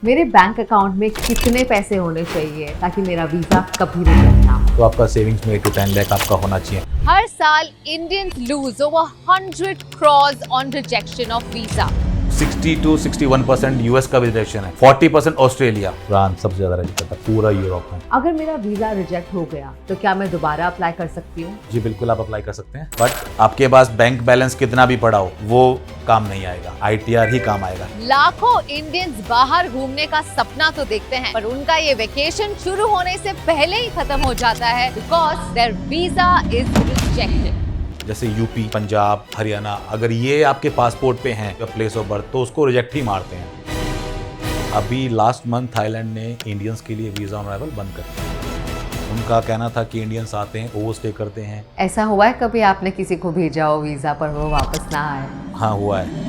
मेरे bank account में कितने पैसे होने चाहिए ताकि मेरा वीजा कभी रिजेक्ट ना हो? तो आपका सेविंग्स में 8 to 10 लाख आपका होना चाहिए। हर साल Indians lose over 100 crores on rejection of visa. 60 to 61% US का भी रिजेक्शन है, 40% ऑस्ट्रेलिया, फ्रांस सबसे ज्यादा रिजेक्ट करता है पूरा यूरोप में। अगर मेरा वीजा रिजेक्ट हो गया तो क्या मैं दोबारा अप्लाई कर सकती हूँ? जी बिल्कुल, आप अप्लाई कर सकते हैं, बट आपके पास बैंक बैलेंस कितना भी पड़ा हो वो काम नहीं आएगा, आईटीआर ही काम आएगा। लाखों इंडियंस बाहर घूमने का सपना तो देखते हैं, पर उनका ये वेकेशन शुरू होने से पहले ही खत्म हो जाता है because their visa is rejected. जैसे यूपी, पंजाब, हरियाणा, अगर ये आपके पासपोर्ट पे हैं प्लेस ऑफ बर्थ तो उसको रिजेक्ट ही मारते हैं। अभी लास्ट मंथ थाईलैंड ने इंडियंस के लिए वीजा ऑन अराइवल बंद कर दिया। उनका कहना था कि इंडियंस आते हैं, ओवर स्टे करते हैं। ऐसा हुआ है कभी आपने किसी को भेजा हो वीजा पर वो वापस ना आए? हाँ हुआ है।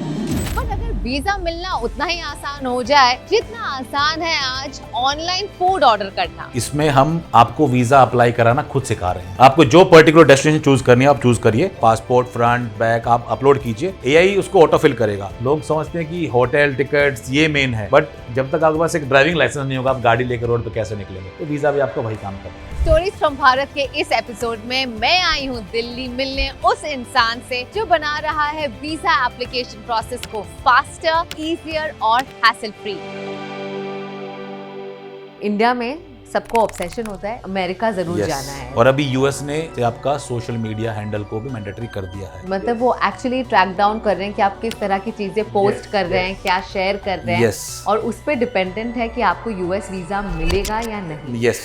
पर अगर वीजा मिलना उतना ही आसान हो जाए जितना आसान है आज ऑनलाइन फूड ऑर्डर करना। इसमें हम आपको वीजा अप्लाई कराना खुद सिखा रहे हैं। आपको जो पर्टिकुलर डेस्टिनेशन चूज करनी है आप चूज करिए, पासपोर्ट फ्रंट बैक आप अपलोड कीजिए, एआई उसको ऑटो फिल करेगा। लोग समझते हैं कि होटल टिकट्स ये मेन है, बट जब तक आपके पास एक ड्राइविंग लाइसेंस नहीं होगा आप गाड़ी लेकर रोड पे कैसे निकलेंगे? तो वीजा भी आपका वही काम करता है। स्टोरीज फ्रॉम भारत के इस एपिसोड में मैं आई हूँ दिल्ली मिलने उस इंसान से जो बना रहा है वीजा एप्लीकेशन प्रोसेस को फास्टर, इजियर और हैसल फ्री। इंडिया में सबको ऑब्सेशन होता है अमेरिका जरूर जाना है, और अभी यूएस ने आपका सोशल मीडिया हैंडल को भी मैंडेटरी कर दिया है। मतलब वो एक्चुअली ट्रैक डाउन कर रहे हैं कि आप किस तरह की चीजें पोस्ट कर रहे हैं, क्या शेयर कर रहे हैं, और उस पर डिपेंडेंट है कि आपको यूएस वीजा मिलेगा या नहीं। Yes.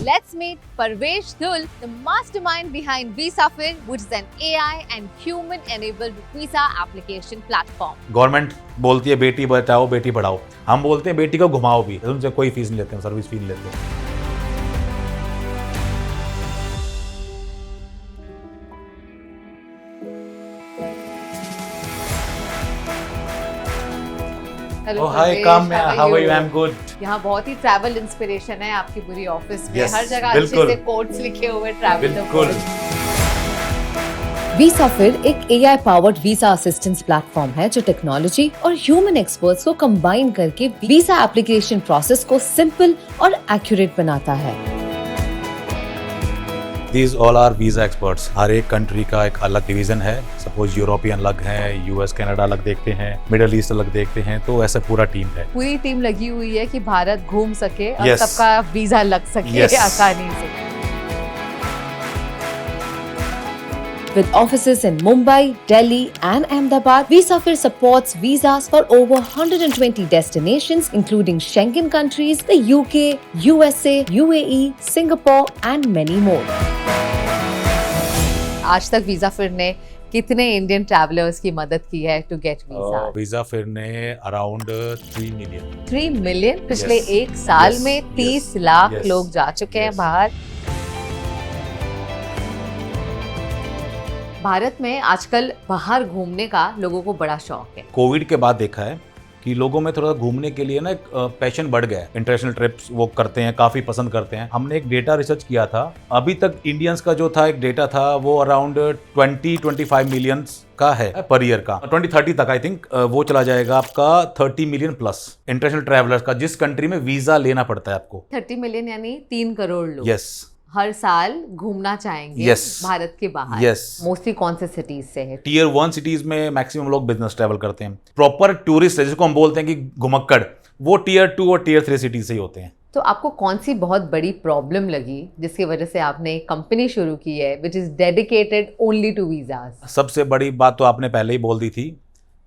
Let's meet Parvesh Dhul, the mastermind behind VisaFir, which is an AI and human-enabled visa application platform. Government बोलती है बेटी बचाओ बेटी पढ़ाओ, हम बोलते हैं बेटी को घुमाओ भी, उनसे कोई फीस नहीं लेते हैं, सर्विस फी नहीं लेते हैं। Hello, hi Kamya, how are you? I'm good. यहाँ बहुत ही ट्रैवल इंस्पिरेशन है आपकी पूरी ऑफिस में। Yes, हर जगह अच्छे बिल्कुल। से कोट्स लिखे हुए ट्रैवल। बिल्कुल। VisaFir एक AI powered visa assistance platform है जो टेक्नोलॉजी और ह्यूमन एक्सपर्ट्स को कंबाइन करके वीजा एप्लीकेशन प्रोसेस को सिंपल और एक्यूरेट बनाता है। These all are visa experts. हर एक कंट्री का एक अलग डिवीजन है। सपोज यूरोपियन अलग है, यूएस कनाडा अलग देखते हैं, मिडिल ईस्ट अलग देखते हैं, तो ऐसा पूरा टीम है। पूरी टीम लगी हुई है कि भारत घूम सके और Yes. सबका वीजा लग सके Yes. आसानी से। With offices in Mumbai, Delhi and Ahmedabad, VisaFir supports visas for over 120 destinations including Schengen countries, the UK, USA, UAE, Singapore and many more. आज तक वीजाफिर ने कितने इंडियन ट्रैवलर्स की मदद की है टू गेट वीजा? VisaFir ने अराउंड 3 मिलियन। 3 मिलियन पिछले Yes. एक साल Yes. में 30 लाख Yes. लोग जा चुके हैं Yes. बाहर। भारत में आजकल बाहर घूमने का लोगों को बड़ा शौक है। कोविड के बाद देखा है कि लोगों में थोड़ा घूमने के लिए ना एक पैशन बढ़ गया है। इंटरनेशनल ट्रिप्स वो करते हैं, काफी पसंद करते हैं। हमने एक डेटा रिसर्च किया था, अभी तक इंडियंस का जो था एक डेटा था वो अराउंड 20-25 मिलियंस का है पर ईयर का। 2030 तक आई थिंक वो चला जाएगा आपका 30 मिलियन प्लस इंटरनेशनल ट्रैवलर्स का, जिस कंट्री में वीजा लेना पड़ता है आपको। 30 मिलियन यानी 3 करोड़ लोग यस। हर साल घूमना चाहेंगे Yes. भारत के बाहर। Yes. मोस्टली कौन से सिटीज से है? टीयर 1 सिटीज में मैक्सिमम लोग बिजनेस ट्रैवल करते हैं। प्रॉपर टूरिस्ट है जिसको हम बोलते हैं कि घुमक्कड़, वो टीयर 2 और टीयर 3 सिटीज से ही होते हैं। तो आपको कौन सी बहुत बड़ी प्रॉब्लम लगी जिसकी वजह से आपने एक कंपनी शुरू की है which is dedicated only to visas? सबसे बड़ी बात तो आपने पहले ही बोल दी थी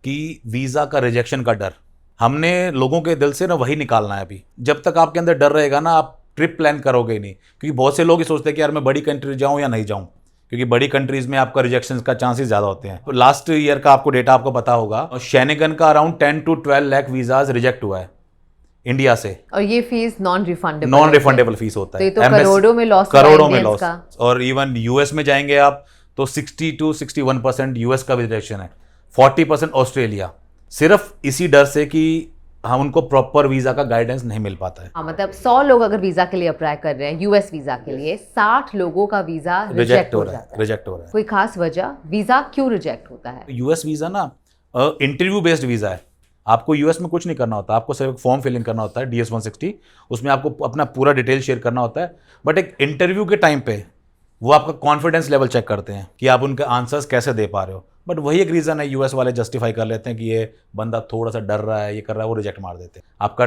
कि वीजा का रिजेक्शन का डर, हमने लोगों के दिल से ना वही निकालना है। अभी जब तक आपके अंदर डर रहेगा ना आप ट्रिप प्लान करोगे ही नहीं, क्योंकि बहुत से लोग ये सोचते हैं कि यार मैं बड़ी कंट्री जाऊं या नहीं जाऊं, क्योंकि बड़ी कंट्रीज में आपका रिजेक्शन का चांसेस ज्यादा होते हैं। तो लास्ट ईयर का आपको डेटा आपको पता होगा, शेनेगन का around 10 to 12 lakh visas reject हुआ है इंडिया से, और ये फीस नॉन रिफंडेबल फीस होता है। तो करोड़ों में लॉस, करोड़ों में लॉस। और इवन यूएस में जाएंगे आप तो 60 to 61% यूएस का भी रिजेक्शन है, 40% ऑस्ट्रेलिया, सिर्फ इसी डर से कि हम उनको प्रॉपर वीजा का गाइडेंस नहीं मिल पाता है। हाँ, मतलब 100 लोग अगर वीजा के लिए अप्लाई कर रहे हैं यूएस वीजा के लिए, 60 लोगों का वीजा रिजेक्ट हो जाता है। रिजेक्ट हो रहा है। कोई खास वजह वीजा क्यों रिजेक्ट होता है? यूएस वीजा ना इंटरव्यू बेस्ड वीजा है। आपको यूएस में कुछ नहीं करना होता, आपको सिर्फ एक फॉर्म फिलिंग करना होता है DS 160, उसमें आपको अपना पूरा डिटेल शेयर करना होता है। बट एक इंटरव्यू के टाइम पे वो आपका कॉन्फिडेंस लेवल चेक करते हैं कि आप उनके आंसर्स कैसे दे पा रहे हो। बट वही एक रीज़न है, यूएस वाले जस्टिफाई कर लेते हैं कि ये बंदा थोड़ा सा डर रहा है, ये कर रहा है, वो रिजेक्ट मार देते हैं। आपका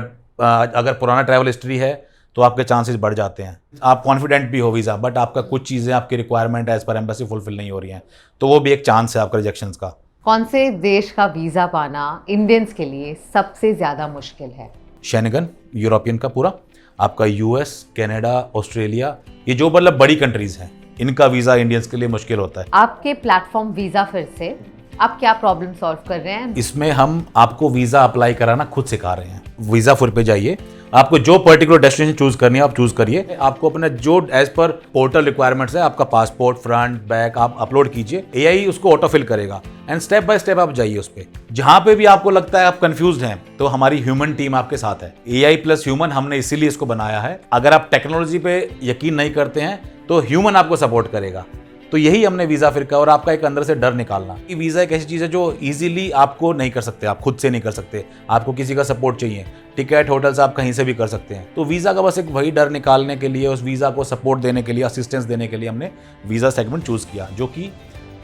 अगर पुराना ट्रैवल हिस्ट्री है तो आपके चांसेस बढ़ जाते हैं। आप कॉन्फिडेंट भी हो वीज़ा, बट आपका कुछ चीज़ें आपकी requirement as per embassy fulfil नहीं हो रही हैं, तो वो भी एक चांस है आपका रिजेक्शन का। कौन से देश का वीज़ा पाना इंडियंस के लिए सबसे ज़्यादा मुश्किल है? शेंगन, यूरोपियन का पूरा, आपका यूएस, कनाडा, ऑस्ट्रेलिया, ये जो मतलब बड़ी कंट्रीज़ हैं, इनका वीज़ा इंडियंस के लिए मुश्किल होता है। आपके प्लेटफॉर्म वीज़ा फिर से आप क्या प्रॉब्लम सॉल्व कर रहे हैं? इसमें हम आपको वीज़ा अप्लाई कराना खुद सिखा रहे हैं। वीज़ा फुर पे जाइए, आपको जो पर्टिकुलर डेस्टिनेशन चूज करनी है आप चूज करिए। आपको अपने जो एज पर पोर्टल रिक्वायरमेंट्स है, आपका पासपोर्ट फ्रंट बैक आप अपलोड कीजिए, एआई उसको ऑटो फिल करेगा एंड स्टेप बाय स्टेप आप जाइए उस पर। जहां पे भी आपको लगता है आप कंफ्यूज्ड हैं तो हमारी ह्यूमन टीम आपके साथ है। एआई प्लस ह्यूमन हमने इसीलिए इसको बनाया है। अगर आप टेक्नोलॉजी पे यकीन नहीं करते हैं तो ह्यूमन आपको सपोर्ट करेगा। तो यही हमने वीज़ा फिर का, और आपका एक अंदर से डर निकालना कि वीज़ा एक ऐसी चीज़ है जो इजीली आपको नहीं कर सकते, आप खुद से नहीं कर सकते, आपको किसी का सपोर्ट चाहिए। टिकट होटल्स आप कहीं से भी कर सकते हैं। तो वीज़ा का बस एक वही डर निकालने के लिए, उस वीज़ा को सपोर्ट देने के लिए, असिस्टेंस देने के लिए हमने वीज़ा सेगमेंट चूज़ किया, जो कि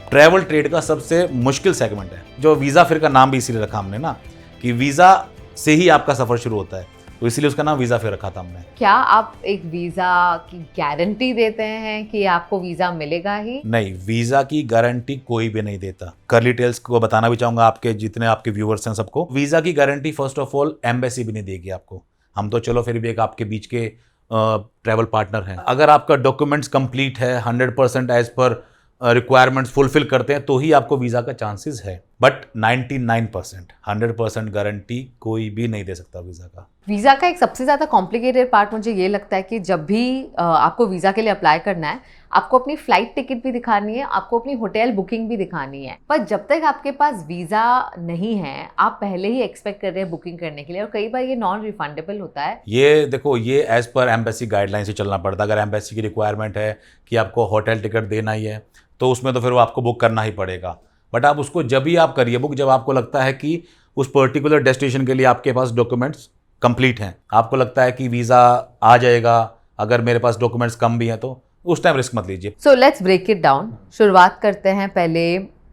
ट्रैवल ट्रेड का सबसे मुश्किल सेगमेंट है। जो वीज़ा फिर का नाम भी इसीलिए रखा हमने ना, कि वीज़ा से ही आपका सफ़र शुरू होता है, तो इसीलिए उसका नाम वीज़ा फिर रखा था हमने। क्या आप एक वीज़ा की गारंटी देते हैं कि आपको वीज़ा मिलेगा ही? नहीं, वीज़ा की गारंटी कोई भी नहीं देता। कर्ली टेल्स को बताना भी चाहूँगा, आपके जितने आपके व्यूअर्स हैं सबको, वीज़ा की guarantee first of all embassy भी नहीं देगी आपको। हम तो चलो फिर भी एक आपके बीच के ट्रैवल पार्टनर हैं। अगर आपका डॉक्यूमेंट्स कंप्लीट है, 100% एज पर रिक्वायरमेंट्स फुलफिल करते हैं, तो ही आपको वीज़ा का चांसेस है। बट 99%, 100% गारंटी कोई भी नहीं दे सकता वीज़ा का। वीज़ा का एक सबसे ज़्यादा कॉम्प्लिकेटेड पार्ट मुझे ये लगता है कि जब भी आपको वीज़ा के लिए अप्लाई करना है, आपको अपनी फ़्लाइट टिकट भी दिखानी है, आपको अपनी होटल बुकिंग भी दिखानी है। पर जब तक आपके पास वीज़ा नहीं है, आप पहले ही एक्सपेक्ट कर रहे हैं बुकिंग करने के लिए, और कई बार ये नॉन रिफंडेबल होता है। ये देखो, ये एज पर एम्बेसी गाइडलाइन से चलना पड़ता है। अगर एम्बेसी की रिक्वायरमेंट है कि आपको होटल टिकट देना ही है, तो उसमें तो फिर वो आपको बुक करना ही पड़ेगा। बट आप उसको जब भी आप करिए बुक, जब आपको लगता है कि उस पर्टिकुलर डेस्टिनेशन के लिए आपके पास डॉक्यूमेंट्स कंप्लीट हैं, आपको लगता है कि वीज़ा आ जाएगा, अगर मेरे पास डॉक्यूमेंट्स कम भी हैं, तो उस टाइम रिस्क मत लीजिए। So let's break it down. शुरुआत करते हैं पहले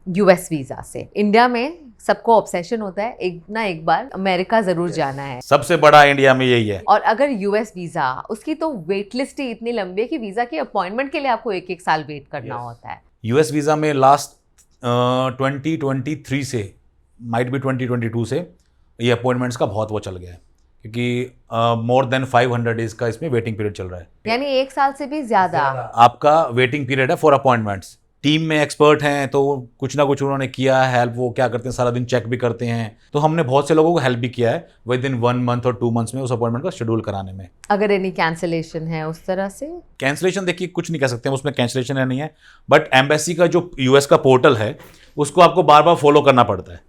यूएस वीज़ा से। इंडिया में सबको ऑब्सेशन होता है एक बार अमेरिका जरूर जाना है, सबसे बड़ा इंडिया में यही है। और अगर यूएस वीज़ा, उसकी तो वेट लिस्ट ही इतनी लंबी है कि वीज़ा की अपॉइंटमेंट के लिए आपको 1-1 साल वेट करना होता है। यूएस वीज़ा में लास्ट 2023 से, माइट भी 2022 से, ये अपॉइंटमेंट्स का बहुत वो चल गया है, क्योंकि मोर देन 500 डेज का इसमें वेटिंग पीरियड चल रहा है। यानी 1 साल से भी ज़्यादा आपका वेटिंग पीरियड है फॉर अपॉइंटमेंट्स। टीम में एक्सपर्ट हैं तो कुछ ना कुछ उन्होंने किया है हेल्प। वो क्या करते हैं, सारा दिन चेक भी करते हैं। तो हमने बहुत से लोगों को हेल्प भी किया है विद इन 1 मंथ और 2 मंथ्स में उस अपॉइंटमेंट का शेड्यूल कराने में। अगर एनी कैंसिलेशन है उस तरह से, कैंसिलेशन देखिए कुछ नहीं कह सकते हम, उसमें कैंसिलेशन है नहीं है। बट एम्बेसी का जो यूएस का पोर्टल है, उसको आपको बार बार फॉलो करना पड़ता है।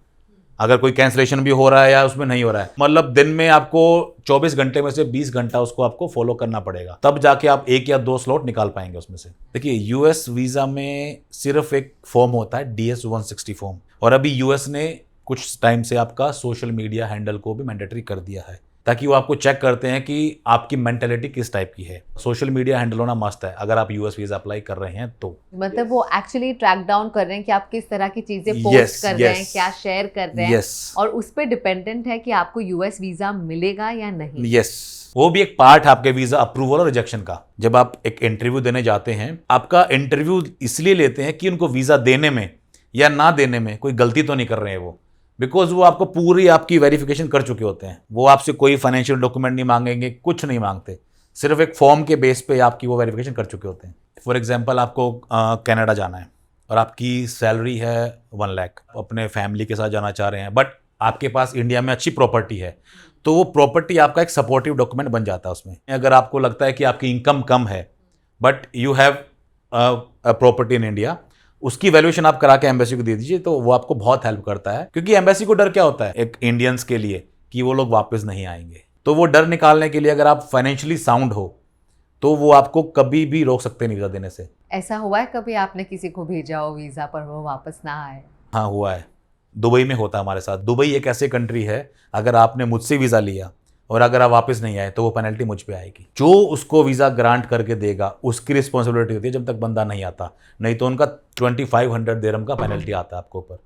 अगर कोई कैंसिलेशन भी हो रहा है या उसमें नहीं हो रहा है, मतलब दिन में आपको 24 घंटे में से 20 घंटा उसको आपको फॉलो करना पड़ेगा, तब जाके आप 1 या 2 स्लॉट निकाल पाएंगे उसमें से। देखिए, यूएस वीज़ा में सिर्फ एक फॉर्म होता है, DS 160 फॉर्म, और अभी यूएस ने कुछ टाइम से आपका सोशल मीडिया हैंडल को भी मैंडेटरी कर दिया है, ताकि वो आपको चेक करते हैं कि आपकी मेंटेलिटी किस टाइप की है। सोशल मीडिया हैंडल होना मस्ट है अगर आप यूएस वीज़ा अप्लाई कर रहे हैं तो। मतलब वो एक्चुअली ट्रैक डाउन कर रहे हैं कि आप किस तरह की चीजें पोस्ट कर रहे हैं, क्या शेयर कर रहे हैं, और उस पर डिपेंडेंट है कि आपको यूएस वीजा मिलेगा या नहीं। वो भी एक पार्ट है आपके वीज़ा अप्रूवल और रिजेक्शन का। जब आप एक इंटरव्यू देने जाते हैं, आपका इंटरव्यू इसलिए लेते हैं कि उनको वीज़ा देने में या ना देने में कोई गलती तो नहीं कर रहे हैं वो, बिकॉज वो आपको पूरी आपकी वेरिफिकेशन कर चुके होते हैं। वो आपसे कोई फाइनेंशियल डॉक्यूमेंट नहीं मांगेंगे, कुछ नहीं मांगते, सिर्फ एक फॉर्म के बेस पे आपकी वो वेरिफिकेशन कर चुके होते हैं। फॉर एग्जांपल, आपको कनाडा जाना है और आपकी सैलरी है 1 लाख, अपने फैमिली के साथ जाना चाह रहे हैं, बट आपके पास इंडिया में अच्छी प्रॉपर्टी है, तो वो प्रॉपर्टी आपका एक सपोर्टिव डॉक्यूमेंट बन जाता है उसमें। अगर आपको लगता है कि आपकी इनकम कम है but you have a property in India, उसकी वैल्यूएशन आप करा के एम्बेसी को दे दीजिए, तो वो आपको बहुत हेल्प करता है। क्योंकि एम्बेसी को डर क्या होता है एक इंडियंस के लिए, कि वो लोग वापस नहीं आएंगे। तो वो डर निकालने के लिए अगर आप फाइनेंशियली साउंड हो तो वो आपको कभी भी रोक सकते नहीं वीज़ा देने से। ऐसा हुआ है कभी आपने किसी को भेजा हो वीज़ा पर वो वापस ना आए? हाँ, हुआ है। दुबई में होता है हमारे साथ। दुबई एक ऐसी कंट्री है, अगर आपने मुझसे वीज़ा लिया और अगर आप वापस नहीं आए तो वो पेनल्टी मुझ पे आएगी। जो उसको वीज़ा ग्रांट करके देगा उसकी रिस्पॉन्सिबिलिटी होती है जब तक बंदा नहीं आता, नहीं तो उनका 2500 दिरहम का पेनल्टी आता है आपके ऊपर।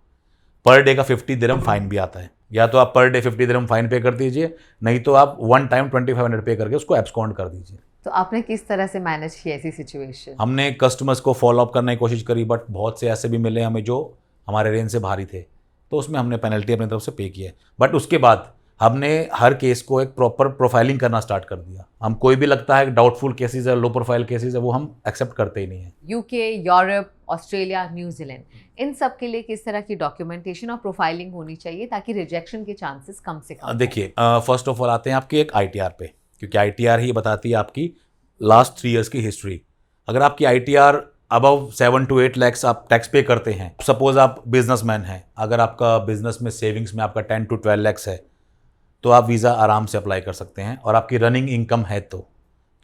पर डे का 50 दिरहम फाइन भी आता है। या तो आप पर डे 50 दिरहम फाइन पे कर दीजिए, नहीं तो आप वन टाइम 2500 पे करके उसको एब्सकॉन्ड कर दीजिए। तो आपने किस तरह से मैनेज किया ऐसी सिचुएशन? हमने कस्टमर्स को फॉलो अप करने की कोशिश करी, बट बहुत से ऐसे भी मिले हमें जो हमारे रेंज से भारी थे, तो उसमें हमने पेनल्टी अपनी तरफ से पे की है। बट उसके बाद हमने हर केस को एक प्रॉपर प्रोफाइलिंग करना स्टार्ट कर दिया। हम कोई भी लगता है डाउटफुल केसेस है, लो प्रोफाइल केसेस है, वो हम एक्सेप्ट करते ही नहीं है। यूके, यूरोप, ऑस्ट्रेलिया, न्यूजीलैंड, इन सब के लिए किस तरह की डॉक्यूमेंटेशन और प्रोफाइलिंग होनी चाहिए ताकि रिजेक्शन के चांसेस कम से कम? देखिए, फर्स्ट ऑफ ऑल आते हैं आपकी एक ITR पे, क्योंकि ITR ही बताती है आपकी लास्ट 3 ईयर्स की हिस्ट्री। अगर आपकी ITR अबव 7 to 8 lakhs आप टैक्स पे करते हैं, सपोज आप बिजनेसमैन हैं, अगर आपका बिजनेस में सेविंग्स में आपका 10 to 12 lakhs है, तो आप वीज़ा आराम से अप्लाई कर सकते हैं। और आपकी रनिंग इनकम है तो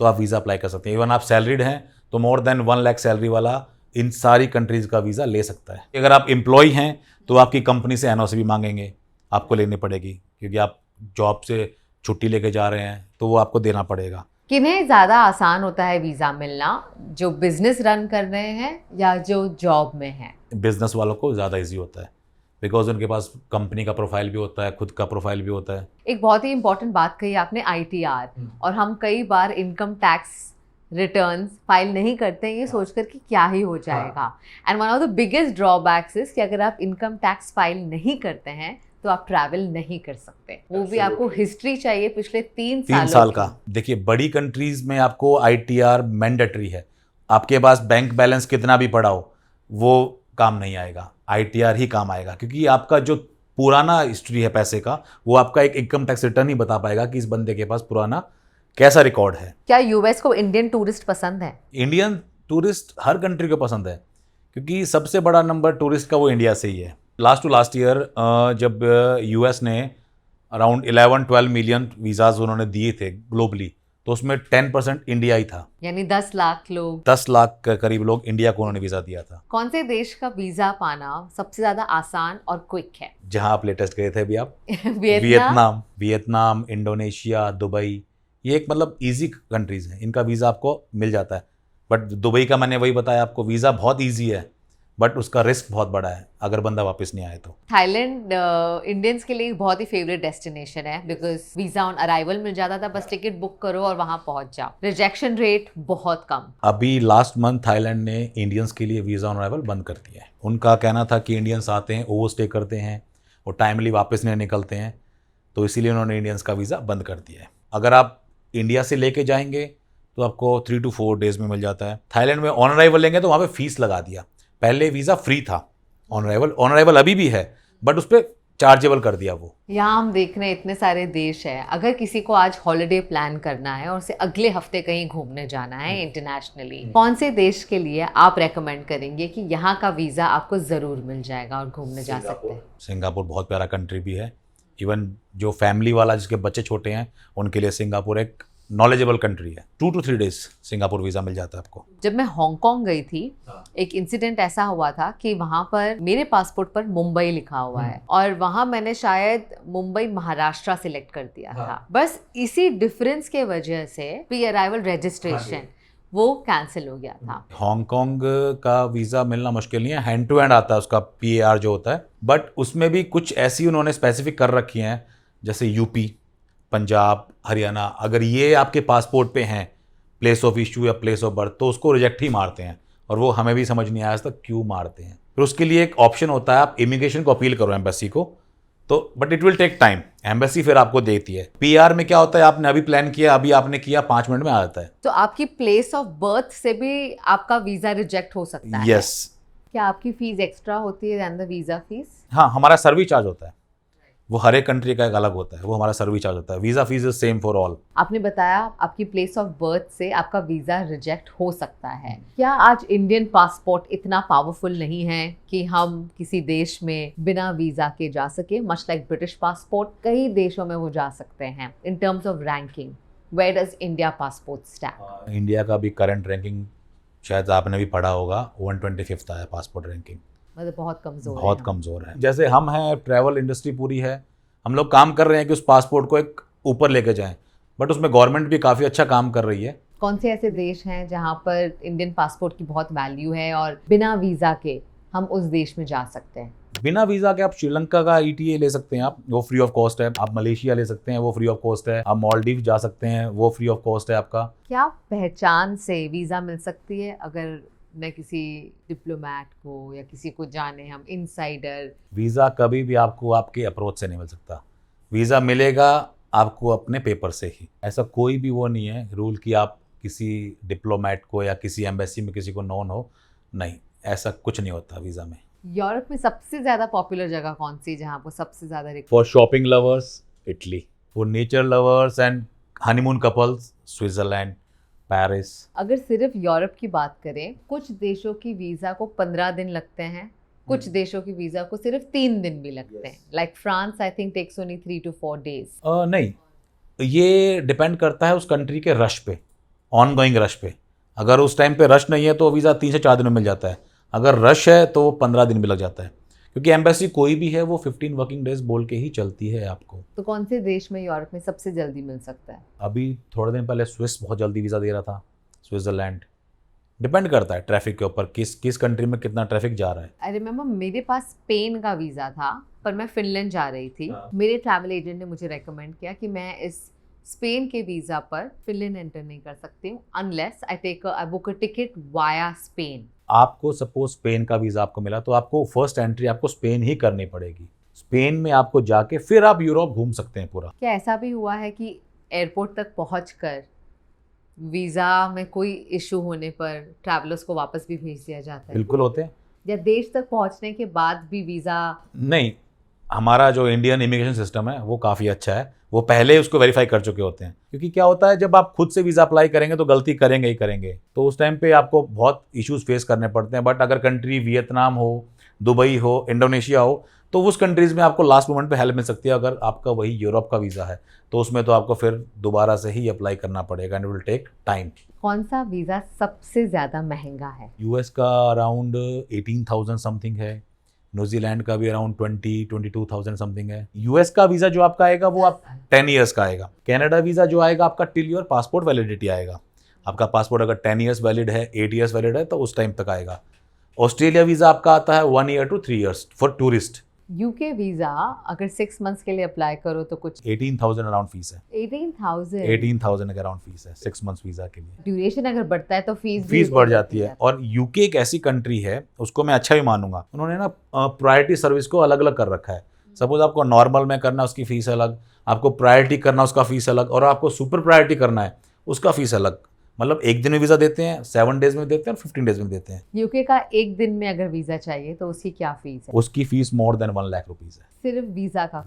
आप वीज़ा अप्लाई कर सकते हैं। इवन आप सैलरीड हैं तो मोर देन 1 लाख सैलरी वाला इन सारी कंट्रीज़ का वीज़ा ले सकता है। अगर आप एम्प्लॉय हैं तो आपकी कंपनी से NOC भी मांगेंगे, आपको लेनी पड़ेगी, क्योंकि आप जॉब से छुट्टी लेके जा रहे हैं तो वो आपको देना पड़ेगा। किन्हें ज़्यादा आसान होता है वीज़ा मिलना, जो बिजनेस रन कर रहे हैं या जो जॉब में हैं? बिजनेस वालों को ज़्यादा ईजी होता है, बिकॉज उनके पास कंपनी का प्रोफाइल भी होता है, खुद का प्रोफाइल भी होता है। एक बहुत ही इंपॉर्टेंट बात कही आपने, ITR, और हम कई बार इनकम टैक्स रिटर्न्स फाइल नहीं करते हैं ये सोचकर कि क्या ही हो जाएगा। And one of the biggest drawbacks is कि अगर आप इनकम टैक्स फाइल नहीं करते हैं तो आप ट्रैवल नहीं कर सकते। वो भी आपको हिस्ट्री चाहिए पिछले 3 साल का। देखिए, बड़ी कंट्रीज में आपको ITR मैंडेटरी है। आपके पास बैंक बैलेंस कितना भी पड़ा हो वो काम नहीं आएगा, ITR ही काम आएगा, क्योंकि आपका जो पुराना हिस्ट्री है पैसे का, वो आपका एक इनकम टैक्स रिटर्न ही बता पाएगा कि इस बंदे के पास पुराना कैसा रिकॉर्ड है। क्या US को इंडियन टूरिस्ट पसंद है? इंडियन टूरिस्ट हर कंट्री को पसंद है, क्योंकि सबसे बड़ा नंबर टूरिस्ट का वो इंडिया से ही है। लास्ट टू लास्ट ईयर जब US ने अराउंड 11-12 मिलियन वीज़ाज उन्होंने दिए थे ग्लोबली, तो उसमें 10% इंडिया ही था। यानी 10 लाख लोग, 10 लाख के करीब लोग इंडिया को उन्होंने वीज़ा दिया था। कौन से देश का वीज़ा पाना सबसे ज़्यादा आसान और क्विक है? जहां आप लेटेस्ट गए थे अभी आप, वियतनाम। वियतनाम, इंडोनेशिया, दुबई, ये एक मतलब इजी कंट्रीज़ हैं, इनका वीज़ा आपको मिल जाता है। बट दुबई का मैंने वही बताया आपको, वीज़ा बहुत ईजी है, बट उसका रिस्क बहुत बड़ा है अगर बंदा वापस नहीं आए तो। थाईलैंड इंडियंस के लिए बहुत ही फेवरेट डेस्टिनेशन है, बिकॉज वीजा ऑन अराइवल मिल जाता था, बस टिकट बुक करो और वहां पहुंच जाओ। रिजेक्शन रेट बहुत कम। अभी लास्ट मंथ थाईलैंड ने इंडियंस के लिए वीज़ा ऑन अराइवल बंद कर दिया है। उनका कहना था कि इंडियंस आते हैं, ओवर स्टे करते हैं और टाइमली वापस नहीं निकलते हैं, तो इसीलिए उन्होंने इंडियंस का वीज़ा बंद कर दिया है। अगर आप इंडिया से लेके जाएंगे तो आपको 3 to 4 डेज में मिल जाता है। थाईलैंड में ऑन अराइवल लेंगे तो वहाँ पे फीस लगा दिया। पहले वीज़ा फ्री था, ऑन अराइवल अभी भी है, बट उस पर चार्जेबल कर दिया वो। यहाँ हम देख रहे हैं इतने सारे देश है, अगर किसी को आज हॉलिडे प्लान करना है और उसे अगले हफ्ते कहीं घूमने जाना है इंटरनेशनली, कौन से देश के लिए आप रेकमेंड करेंगे कि यहाँ का वीज़ा आपको ज़रूर मिल जाएगा और घूमने जा सकते हैं? सिंगापुर बहुत प्यारा कंट्री भी है। इवन जो फैमिली वाला जिसके बच्चे छोटे हैं उनके लिए सिंगापुर एक नॉलेजेबल कंट्री है। 2 to 3 डेज सिंगापुर वीज़ा मिल जाता है आपको। जब मैं हांगकांग गई थी, एक इंसिडेंट ऐसा हुआ था कि वहां पर मेरे पासपोर्ट पर मुंबई लिखा हुआ है और वहां मैंने शायद मुंबई महाराष्ट्र सिलेक्ट कर दिया था। बस इसी डिफरेंस के वजह से प्री अराइवल रजिस्ट्रेशन वो कैंसिल हो गया था। हांगकांग का वीज़ा मिलना मुश्किल नहीं है, हैंड टू हैंड आता है उसका PAR जो होता है, बट उसमें भी कुछ ऐसी उन्होंने स्पेसिफिक कर रखी हैं, जैसे यूपी, पंजाब, हरियाणा, अगर ये आपके पासपोर्ट पे हैं प्लेस ऑफ इशू या प्लेस ऑफ बर्थ, तो उसको रिजेक्ट ही मारते हैं। और वो हमें भी समझ नहीं आया आज तक क्यों मारते हैं। फिर उसके लिए एक ऑप्शन होता है, आप इमिग्रेशन को अपील करो एम्बेसी को, तो but it will take time. Embassy फिर आपको देती है। PR में क्या होता है, आपने अभी प्लान किया, अभी आपने किया, 5 मिनट में आ जाता है। तो आपकी प्लेस ऑफ बर्थ से भी आपका वीज़ा रिजेक्ट हो सकता है? यस। क्या आपकी फीस एक्स्ट्रा होती है दैन द वीज़ा फीस? हाँ, हमारा सर्विस चार्ज होता है, वो हर एक कंट्री का एक अलग होता है, वो हमारा सर्विस चार्ज होता है। Visa fees is same for all. आपने बताया आपकी प्लेस ऑफ बर्थ से आपका वीज़ा रिजेक्ट हो सकता है। क्या आज इंडियन पासपोर्ट इतना पावरफुल नहीं है कि हम किसी देश में बिना वीज़ा के जा सके? मच लाइक ब्रिटिश पासपोर्ट, कई देशों में वो जा सकते हैं। In terms of ranking, where does India passport stand? India का भी करंट रैंकिंग शायद आपने भी पढ़ा होगा, 125th आया पासपोर्ट रैंकिंग। मतलब बहुत कमजोर बहुत है हम। कमज़ोर है। जैसे हम हैं, ट्रैवल इंडस्ट्री पूरी है, हम लोग काम कर रहे हैं कि उस पासपोर्ट को एक ऊपर लेके जाएं, बट उसमें गवर्नमेंट भी काफ़ी अच्छा काम कर रही है। कौन से ऐसे देश हैं जहाँ पर इंडियन पासपोर्ट की बहुत वैल्यू है और बिना वीजा के हम उस देश में जा सकते हैं? बिना वीज़ा के आप श्रीलंका का ETA ले सकते हैं, आप वो फ्री ऑफ कॉस्ट है। आप मलेशिया ले सकते हैं, वो फ्री ऑफ कॉस्ट है। आप मालदीव जा सकते हैं, वो फ्री ऑफ कॉस्ट है आपका। क्या पहचान से वीजा मिल सकती है अगर मैं किसी डिप्लोमेट को या किसी को जाने, हम इनसाइडर? वीज़ा कभी भी आपको आपके अप्रोच से नहीं मिल सकता। वीज़ा मिलेगा आपको अपने पेपर से ही। ऐसा कोई भी वो नहीं है रूल कि आप किसी डिप्लोमेट को या किसी एम्बेसी में किसी को नोन हो, नहीं, ऐसा कुछ नहीं होता वीज़ा में। यूरोप में सबसे ज्यादा पॉपुलर जगह कौन सी है जहाँ आपको सबसे ज्यादा for shopping lovers Italy, for nature lovers and honeymoon couples Switzerland, Paris. अगर सिर्फ यूरोप की बात करें, कुछ देशों की वीजा को 15 दिन लगते हैं, कुछ देशों की वीजा को सिर्फ 3 दिन भी लगते हैं। Like France I think takes only 3 to 4 days। नहीं, ये डिपेंड करता है उस कंट्री के रश पे, ऑनगोइंग रश पे। अगर उस टाइम पे रश नहीं है तो वीज़ा 3 से 4 दिन में मिल जाता है। अगर रश है तो वो 15 दिन भी लग जाता है, क्योंकि एम्बेसी कोई भी है वो 15 वर्किंग डेज बोल के ही चलती है आपको। तो कौन से देश में यूरोप में सबसे जल्दी मिल सकता है? अभी थोड़े दिन पहले स्विस बहुत जल्दी वीज़ा दे रहा था, स्विट्ज़रलैंड। डिपेंड करता है ट्रैफिक के ऊपर, किस कंट्री में कितना ट्रैफिक जा रहा है। आई रिमेम्बर मेरे पास स्पेन का वीज़ा था, पर मैं फिनलैंड जा रही थी। मेरे ट्रैवल एजेंट ने मुझे रेकमेंड किया कि मैं इस स्पेन के वीज़ा पर फिनलैंड एंटर नहीं कर सकती हूँ unless I book a ticket via Spain. आपको सपोज स्पेन का वीज़ा आपको मिला तो आपको फर्स्ट एंट्री आपको स्पेन ही करनी पड़ेगी। स्पेन में आपको जाके फिर आप यूरोप घूम सकते हैं पूरा। क्या ऐसा भी हुआ है कि एयरपोर्ट तक पहुंचकर वीज़ा में कोई इशू होने पर ट्रैवलर्स को वापस भी भेज दिया जाता है? बिल्कुल होते हैं। या देश तक पहुंचने के बाद भी वीज़ा? नहीं, हमारा जो इंडियन इमिग्रेशन सिस्टम है वो काफ़ी अच्छा है। वो पहले उसको वेरीफाई कर चुके होते हैं, क्योंकि क्या होता है जब आप खुद से वीज़ा अप्लाई करेंगे तो गलती करेंगे ही करेंगे, तो उस टाइम पे आपको बहुत इश्यूज फेस करने पड़ते हैं। बट अगर कंट्री वियतनाम हो, दुबई हो, इंडोनेशिया हो, तो उस कंट्रीज़ में आपको लास्ट मोमेंट पे हेल्प मिल सकती है। अगर आपका वही यूरोप का वीज़ा है तो उसमें तो आपको फिर दोबारा से ही अप्लाई करना पड़ेगा एंड विल टेक टाइम। कौन सा वीज़ा सबसे ज़्यादा महंगा है? US का अराउंड 18,000 समथिंग है, न्यूजीलैंड का भी अराउंड 22,000 समथिंग है। US का वीज़ा जो आपका आएगा वो आप 10 ईयर्स का आएगा। कनाडा वीज़ा जो आएगा आपका टिल योर पासपोर्ट वैलिडिटी आएगा। आपका पासपोर्ट अगर 10 ईयर्स वैलिड है, 8 ईयर्स वैलिड है तो उस टाइम तक आएगा। ऑस्ट्रेलिया वीज़ा आपका आता है 1 year to 3 years for tourist. UK visa अगर 6 months के लिए अप्लाई करो तो कुछ 18,000 अराउंड फीस है। 18,000। 18,000 के अराउंड फीस है 6 months वीज़ा के लिए। ड्यूरेशन अगर बढ़ता है तो फीस बढ़ जाती है। और यूके एक ऐसी कंट्री है, उसको मैं अच्छा भी मानूंगा, उन्होंने ना प्रायोरिटी सर्विस को अलग अलग कर रखा है। सपोज आपको नॉर्मल में करना उसकी फ़ीस अलग, आपको प्रायोरिटी करना उसका फ़ीस अलग, और आपको सुपर प्रायोरिटी करना है उसका फ़ीस अलग। मतलब 1 दिन में वीज़ा देते हैं, 7 days में देते हैं और 15 days में देते हैं। यूके का 1 दिन में अगर वीज़ा चाहिए तो उसकी क्या फीस है? उसकी fees more than 1 lakh rupees है। सिर्फ वीज़ा का?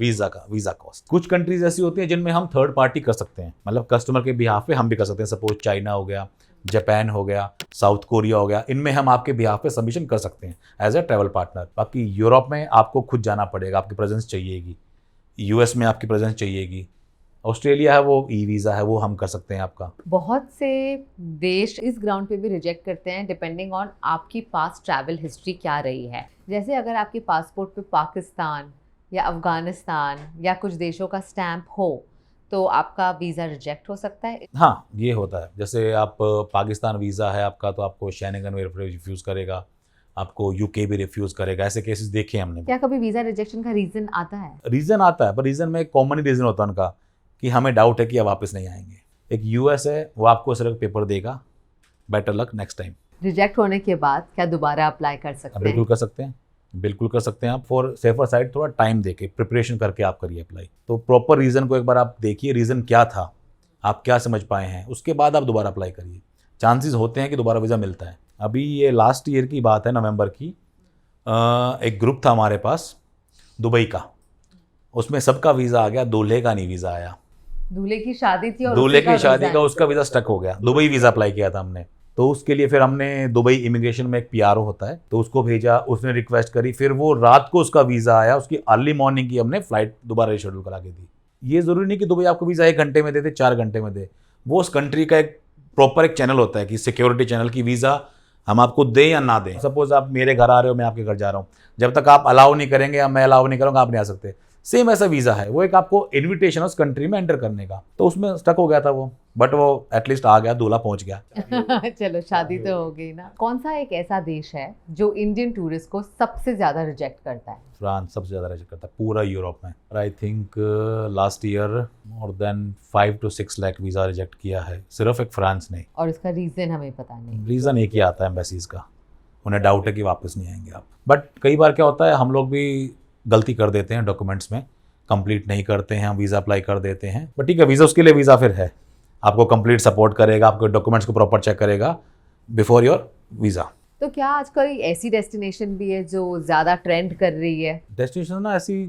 Visa cost. कुछ कंट्रीज ऐसी होती हैं जिनमें हम थर्ड पार्टी कर सकते हैं, मतलब कस्टमर के बिहाफ पे हम भी कर सकते हैं। सपोज चाइना हो गया, जापान हो गया, साउथ कोरिया हो गया, इनमें हम आपके बिहाफ पे सबमिशन कर सकते हैं एज ए ट्रैवल पार्टनर। बाकी यूरोप में आपको खुद जाना पड़ेगा, आपकी प्रेजेंस चाहिएगी। US में आपकी प्रेजेंस चाहिएगी। ऑस्ट्रेलिया है वो वीज़ा है, वो हम कर सकते हैं आपका। बहुत से देश इस ग्राउंड पे भी रिजेक्ट करते हैं डिपेंडिंग ऑन आपकी पास ट्रैवल हिस्ट्री क्या रही है। जैसे अगर आपके पासपोर्ट पे पाकिस्तान या अफगानिस्तान या कुछ देशों का स्टैंप हो तो आपका वीज़ा रिजेक्ट हो सकता है। हाँ, ये होता है। जैसे आप पाकिस्तान वीज़ा है आपका तो आपको शेंगन में रिफ्यूज़ करेगा, आपको UK भी रिफ्यूज़ करेगा। ऐसे केसेस देखे हमने। क्या कभी वीज़ा रिजेक्शन का रीज़न आता है? रीज़न आता है, पर रीज़न में एक कॉमन रीज़न होता है उनका कि हमें डाउट है कि आप वापस नहीं आएंगे। एक US है, वो आपको सिर्फ पेपर देगा, better luck next time. Reject होने के बाद क्या दोबारा अप्लाई कर सकते बिल्कुल हैं? कर सकते हैं, बिल्कुल कर सकते हैं आप। फॉर सेफर साइड थोड़ा टाइम देके प्रिपरेशन करके आप करिए अप्लाई। तो प्रॉपर रीज़न को एक बार आप देखिए, रीज़न क्या था, आप क्या समझ पाए हैं, उसके बाद आप दोबारा अप्लाई करिए। चांसेस होते हैं कि दोबारा वीज़ा मिलता है। अभी ये लास्ट ईयर की बात है, नवंबर की, एक ग्रुप था हमारे पास दुबई का, उसमें सबका वीज़ा आ गया, दूल्हे का नहीं वीज़ा आया। दूल्हे की शादी थी और दूल्हे उसी का की शादी वीज़ा का है। उसका वीज़ा स्टक हो गया। दुबई वीज़ा अप्लाई किया था हमने, तो उसके लिए फिर हमने दुबई इमिग्रेशन में एक PRO होता है, तो उसको भेजा, उसने रिक्वेस्ट करी, फिर वो रात को उसका वीज़ा आया, उसकी अर्ली मॉर्निंग की हमने फ्लाइट दोबारा रिशेड्यूल करा के दी। ये ज़रूरी नहीं कि दुबई आपको वीज़ा 1 घंटे में दे दे, 4 घंटे में दे। वो उस कंट्री का एक प्रॉपर एक चैनल होता है कि सिक्योरिटी चैनल की वीज़ा हम आपको दें या ना दें, सपोज आप मेरे घर आ रहे हो, मैं आपके घर जा रहा हूँ, जब तक आप अलाउ नहीं करेंगे या मैं अलाउ नहीं करूँगा आप नहीं आ सकते। सेम ऐसा वीज़ा है, वो एक आपको इन्विटेशन उस कंट्री में एंटर करने का, तो उसमें स्टक हो गया था वो, बट वो एटलीस्ट आ गया, दूल्हा पहुंच गया। चलो शादी तो हो गई ना। कौन सा एक ऐसा देश है जो इंडियन टूरिस्ट को सबसे ज्यादा रिजेक्ट करता है? फ्रांस सबसे ज़्यादा रिजेक्ट करता है पूरा यूरोप में। I think last year more than 5 to 6 lakh visa reject किया है, सिर्फ एक फ्रांस ने। और इसका रीजन हमें पता नहीं। रीज़न एक ही आता है एम्बेसीज का, उन्हें डाउट है कि वापस नहीं आएंगे आप। बट कई बार क्या होता है, हम लोग भी गलती कर देते हैं, डॉक्यूमेंट्स में कंप्लीट नहीं करते हैं, हम वीज़ा अप्लाई कर देते हैं, बट ठीक है, वीज़ा उसके लिए वीज़ा फिर है, आपको कंप्लीट सपोर्ट करेगा, आपके डॉक्यूमेंट्स को प्रॉपर चेक करेगा बिफोर योर वीज़ा। तो क्या आज कोई ऐसी डेस्टिनेशन भी है जो ज्यादा ट्रेंड कर रही है? डेस्टिनेशन ना ऐसी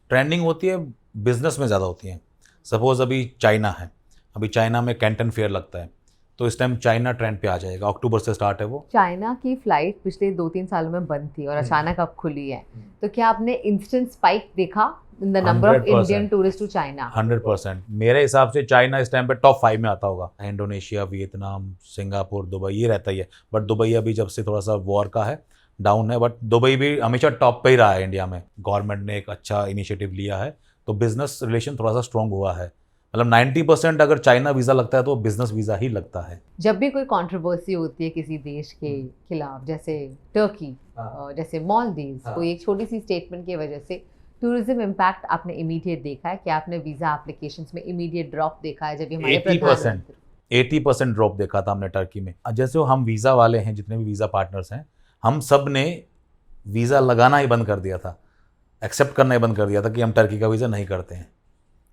ट्रेंडिंग होती है, बिजनेस में ज़्यादा होती हैं। सपोज अभी चाइना है, अभी चाइना में कैंटन फेयर लगता है, तो इस टाइम चाइना ट्रेंड पे आ जाएगा, अक्टूबर से स्टार्ट है वो। चाइना की फ्लाइट पिछले 2-3 सालों में बंद थी और अचानक अब खुली है, तो क्या आपने इंस्टेंट स्पाइक देखा in the number of 100%. Indian tourist to China? 100%। मेरे हिसाब से चाइना इस टाइम पे टॉप 5 में आता होगा। इंडोनेशिया, वियतनाम, सिंगापुर, दुबई, ये रहता ही है, बट दुबई अभी जब से थोड़ा सा वॉर का है डाउन है, बट दुबई भी हमेशा टॉप पे ही रहा है इंडिया में। गवर्नमेंट ने एक अच्छा इनिशिएटिव लिया है, तो बिजनेस रिलेशन थोड़ा सा स्ट्रॉन्ग हुआ है। मतलब 90% अगर चाइना वीज़ा लगता है तो बिजनेस वीज़ा ही लगता है। जब भी कोई कंट्रोवर्सी होती है किसी देश के खिलाफ, जैसे टर्की, जैसे मालदीव्स, कोई एक छोटी सी स्टेटमेंट की वजह से टूरिज्म इम्पैक्ट आपने इमीडिएट देखा है? क्या आपने वीज़ा एप्लीकेशंस में इमीडिएट ड्रॉप देखा है? जब हमारे 80% ड्रॉप देखा था हमने टर्की में। जैसे हम वीज़ा वाले हैं, जितने भी वीज़ा पार्टनर्स हैं, हम सब ने वीज़ा लगाना ही बंद कर दिया था, एक्सेप्ट करना ही बंद कर दिया था कि हम टर्की का वीज़ा नहीं करते हैं,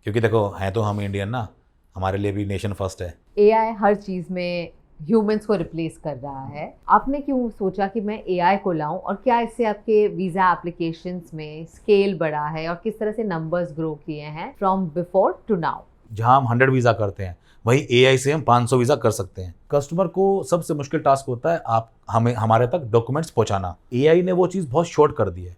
क्योंकि देखो हैं तो हम इंडियन ना, हमारे लिए भी नेशन फर्स्ट है। एआई हर चीज़ में ह्यूमंस को रिप्लेस कर रहा है, आपने क्यों सोचा कि मैं एआई को लाऊं, और क्या इससे आपके वीज़ा एप्लीकेशंस में स्केल बढ़ा है और किस तरह से नंबर्स ग्रो किए हैं फ्रॉम बिफोर टू नाउ? जहां हम 100 वीज़ा करते हैं वहीं एआई से हम 500 वीज़ा कर सकते हैं। कस्टमर को सबसे मुश्किल टास्क होता है हमारे तक डॉक्यूमेंट्स पहुंचाना। एआई ने वो चीज़ बहुत शॉर्ट कर दी है,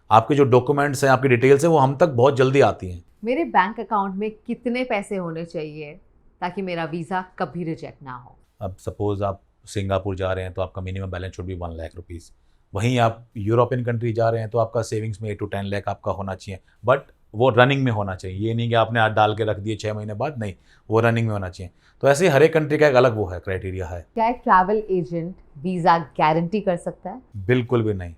आपके जो डॉक्यूमेंट्स हैं, आपकी डिटेल्स हैं, वो हम तक बहुत जल्दी आती हैं। मेरे बैंक अकाउंट में कितने पैसे होने चाहिए ताकि मेरा वीज़ा कभी रिजेक्ट ना हो? अब सपोज आप सिंगापुर जा रहे हैं तो आपका minimum balance should be 1 lakh rupees. वहीं आप यूरोपियन कंट्री जा रहे हैं तो आपका सेविंग्स में 8 to 10 लाख आपका होना चाहिए, बट वो रनिंग में होना चाहिए। ये नहीं कि आपने आज डाल के रख दिए 6 महीने बाद, नहीं, वो रनिंग में होना चाहिए। तो ऐसे हर एक कंट्री का एक अलग वो है, क्राइटेरिया है। क्या एक ट्रैवल एजेंट वीज़ा गारंटी कर सकता है? बिल्कुल भी नहीं।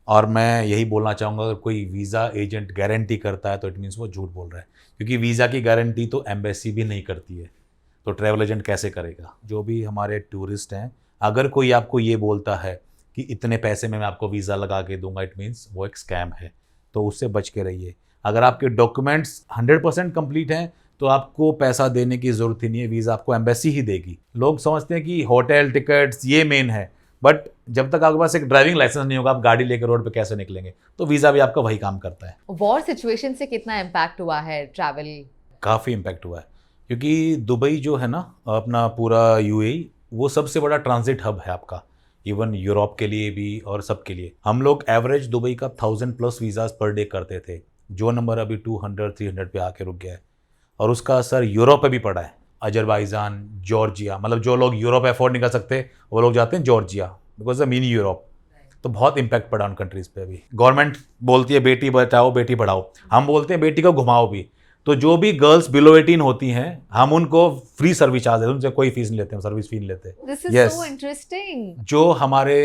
और मैं यही बोलना चाहूँगा, अगर कोई वीज़ा एजेंट गारंटी करता है तो इट मीन्स वो झूठ बोल रहा है, क्योंकि वीज़ा की गारंटी तो एम्बेसी भी नहीं करती है, तो ट्रैवल एजेंट कैसे करेगा? जो भी हमारे टूरिस्ट हैं, अगर कोई आपको ये बोलता है कि इतने पैसे में मैं आपको वीज़ा लगा के दूंगा, इट मीन्स वो एक स्कैम है, तो उससे बच के रहिए। अगर आपके डॉक्यूमेंट्स 100% कंप्लीट हैं तो आपको पैसा देने की ज़रूरत ही नहीं है, वीज़ा आपको एम्बेसी ही देगी। लोग समझते हैं कि होटल टिकट्स ये मेन है, बट जब तक आपके पास एक ड्राइविंग लाइसेंस नहीं होगा, आप गाड़ी लेकर रोड पे कैसे निकलेंगे? तो वीज़ा भी आपका वही काम करता है। वॉर सिचुएशन से कितना इम्पैक्ट हुआ है ट्रैवल? काफ़ी इम्पैक्ट हुआ है, क्योंकि दुबई जो है ना, अपना पूरा यूएई, वो सबसे बड़ा ट्रांजिट हब है आपका, इवन यूरोप के लिए भी और सब के लिए। हम लोग एवरेज दुबई का 1000+ वीज़ाज पर डे करते थे, जो नंबर अभी 200-300 पे आके रुक गया है, और उसका असर यूरोप पे भी पड़ा है। अजरबैजान, जॉर्जिया, मतलब जो लोग यूरोप अफोर्ड नहीं कर सकते वो लोग जाते हैं Georgia, because the mini Europe. तो बहुत इंपैक्ट पड़ा उन कंट्रीज़ पे अभी। गवर्नमेंट बोलती है बेटी बचाओ बेटी पढ़ाओ, हम बोलते हैं बेटी को घुमाओ भी। तो जो भी गर्ल्स बिलो 18 होती हैं, हम उनको फ्री सर्विस चार्ज देते हैं, उनसे कोई फीस नहीं लेते, हम सर्विस फी नहीं लेते। This is so interesting. जो हमारे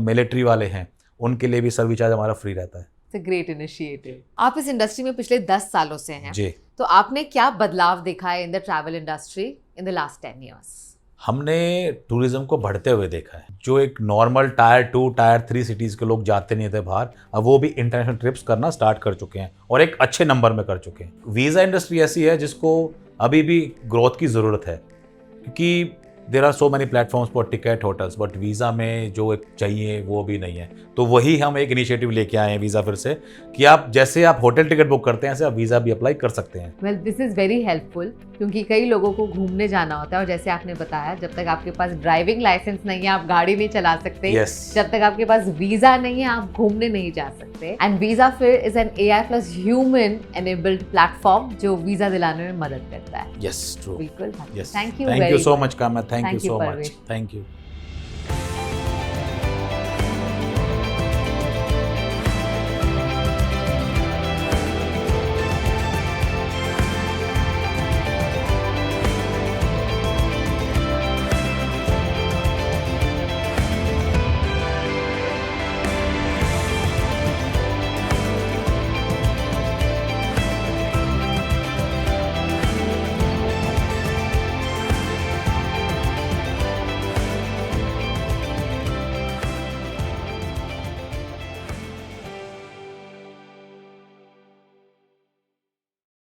मिलिट्री वाले हैं उनके लिए भी सर्विस चार्ज हमारा फ्री रहता है। It's a great initiative. आप इस इंडस्ट्री में पिछले 10 सालों से हैं जी, तो आपने क्या बदलाव देखा है in the travel industry in the last 10 years? हमने टूरिज्म को बढ़ते हुए देखा है। जो एक नॉर्मल टायर 2 टायर 3 सिटीज़ के लोग जाते नहीं थे बाहर, अब वो भी इंटरनेशनल ट्रिप्स करना स्टार्ट कर चुके हैं और एक अच्छे नंबर में कर चुके हैं। वीज़ा इंडस्ट्री ऐसी है जिसको अभी भी ग्रोथ की ज़रूरत है, क्योंकि there are so many platforms for ticket hotels, but visa में जो एक चाहिए वो भी नहीं है। तो वही हम एक इनिशिएटिव लेके आए हैं वीज़ा फिर से, कि आप जैसे आप होटल टिकट बुक करते हैं ऐसे आप वीज़ा भी अप्लाई कर सकते हैं। Well this is very helpful, क्योंकि कई लोगों को घूमने जाना होता है और जैसे आपने बताया, जब तक आपके पास ड्राइविंग लाइसेंस नहीं है आप गाड़ी नहीं चला सकते। Yes. जब तक आपके पास वीज़ा नहीं है आप घूमने नहीं जा सकते। एंड वीज़ा फिर is an AI plus human enabled platform जो वीज़ा दिलाने में मदद करता है। Yes, true. बिल्कुल। Yes. Thank you Thank you so much, Kama. Thank you Thank you, so much. Parvesh. Thank you.